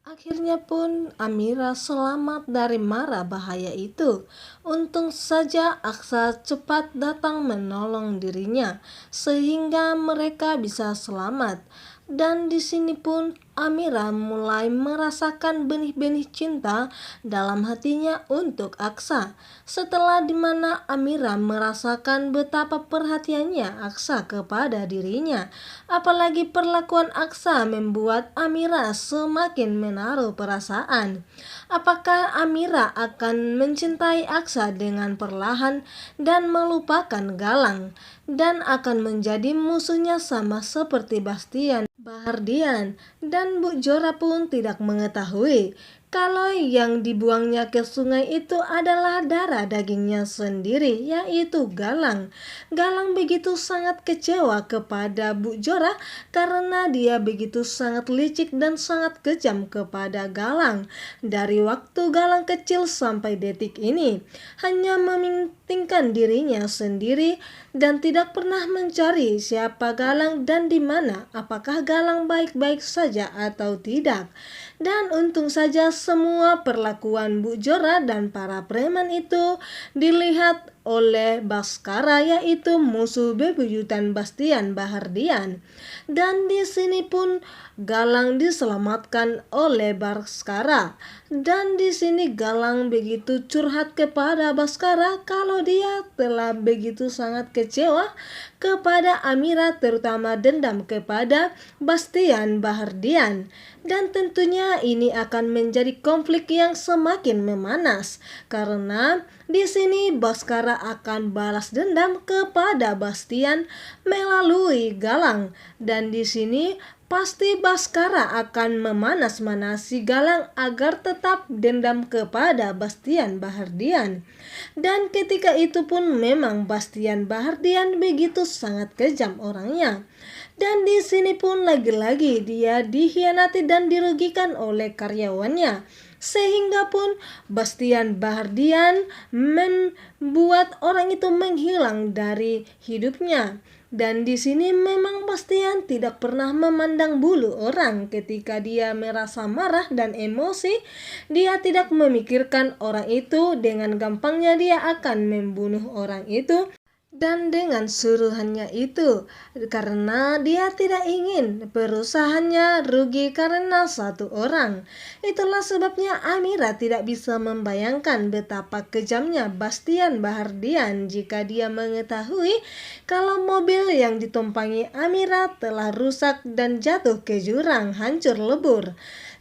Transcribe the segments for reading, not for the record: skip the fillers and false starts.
Akhirnya pun Amira selamat dari mara bahaya itu. Untung saja Aksa cepat datang menolong dirinya sehingga mereka bisa selamat. Dan di sini pun Amira mulai merasakan benih-benih cinta dalam hatinya untuk Aksa. Setelah dimana Amira merasakan betapa perhatiannya Aksa kepada dirinya. Apalagi perlakuan Aksa membuat Amira semakin menaruh perasaan. Apakah Amira akan mencintai Aksa dengan perlahan dan melupakan Galang dan akan menjadi musuhnya sama seperti Bastian Bahardian? Dan Bu Jora pun tidak mengetahui kalau yang dibuangnya ke sungai itu adalah darah dagingnya sendiri, yaitu Galang. Galang begitu sangat kecewa kepada Bu Jora karena dia begitu sangat licik dan sangat kejam kepada Galang. Dari waktu Galang kecil sampai detik ini, hanya mementingkan dirinya sendiri dan tidak pernah mencari siapa Galang dan di mana, apakah Galang baik-baik saja atau tidak. Dan untung saja semua perlakuan Bu Jora dan para preman itu dilihat oleh Baskara, yaitu musuh bebuyutan Bastian Bahardian. Dan di sini pun Galang diselamatkan oleh Baskara. Dan di sini Galang begitu curhat kepada Baskara kalau dia telah begitu sangat kecewa kepada Amira, terutama dendam kepada Bastian Bahardian. Dan tentunya ini akan menjadi konflik yang semakin memanas karena di sini Baskara akan balas dendam kepada Bastian melalui Galang, dan di sini pasti Baskara akan memanas-manasi Galang agar tetap dendam kepada Bastian Bahardian. Dan ketika itu pun memang Bastian Bahardian begitu sangat kejam orangnya. Dan di sini pun lagi-lagi dia dikhianati dan dirugikan oleh karyawannya. Sehingga pun Bastian Bahardian membuat orang itu menghilang dari hidupnya. Dan di sini memang Bastian tidak pernah memandang bulu orang. Ketika dia merasa marah dan emosi, dia tidak memikirkan orang itu, dengan gampangnya dia akan membunuh orang itu. Dan dengan suruhannya itu, karena dia tidak ingin perusahaannya rugi karena satu orang. Itulah sebabnya Amira tidak bisa membayangkan betapa kejamnya Bastian Bahardian jika dia mengetahui kalau mobil yang ditumpangi Amira telah rusak dan jatuh ke jurang hancur lebur.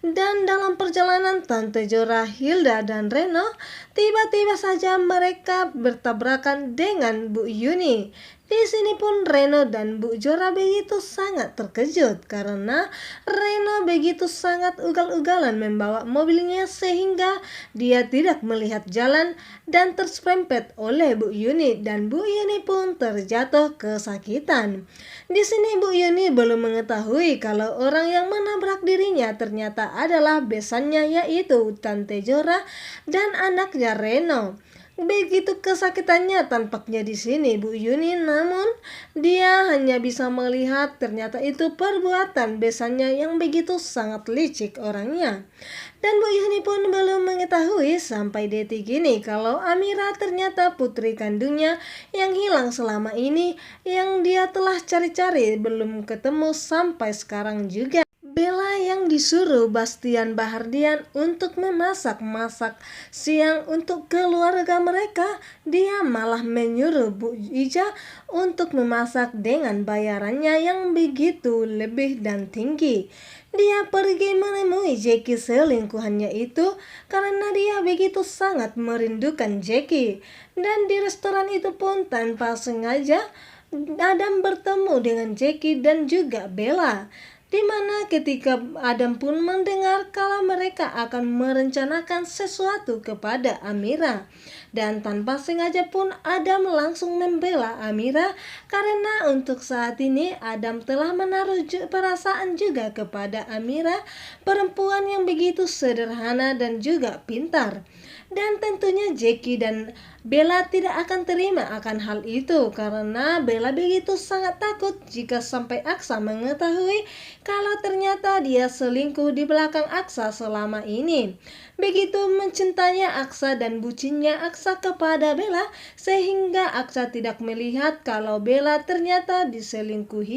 Dan dalam perjalanan Tante Jora, Hilda, dan Reno, tiba-tiba saja mereka bertabrakan dengan Bu Yuni. Di sini pun Reno dan Bu Jora begitu sangat terkejut karena Reno begitu sangat ugal-ugalan membawa mobilnya sehingga dia tidak melihat jalan dan terserempet oleh Bu Yuni, dan Bu Yuni pun terjatuh kesakitan. Di sini Bu Yuni belum mengetahui kalau orang yang menabrak dirinya ternyata adalah besannya, yaitu Tante Jora dan anaknya Reno. Begitu kesakitannya tampaknya di sini Bu Yuni, namun dia hanya bisa melihat ternyata itu perbuatan besannya yang begitu sangat licik orangnya. Dan Bu Yuni pun belum mengetahui sampai detik ini kalau Amira ternyata putri kandungnya yang hilang selama ini, yang dia telah cari-cari belum ketemu sampai sekarang juga. Bella yang disuruh Bastian Bahardian untuk memasak siang untuk keluarga mereka, dia malah menyuruh Bu Ija untuk memasak dengan bayarannya yang begitu lebih dan tinggi. Dia pergi menemui Jackie selingkuhannya itu karena dia begitu sangat merindukan Jackie. Dan di restoran itu pun tanpa sengaja Adam bertemu dengan Jackie dan juga Bella, di mana ketika Adam pun mendengar kalau mereka akan merencanakan sesuatu kepada Amira. Dan tanpa sengaja pun Adam langsung membela Amira karena untuk saat ini Adam telah menaruh perasaan juga kepada Amira, perempuan yang begitu sederhana dan juga pintar. Dan tentunya Jackie dan Bella tidak akan terima akan hal itu karena Bella begitu sangat takut jika sampai Aksa mengetahui kalau ternyata dia selingkuh di belakang Aksa selama ini. Begitu mencintainya Aksa dan bucinnya Aksa kepada Bella sehingga Aksa tidak melihat kalau Bella ternyata diselingkuhinya.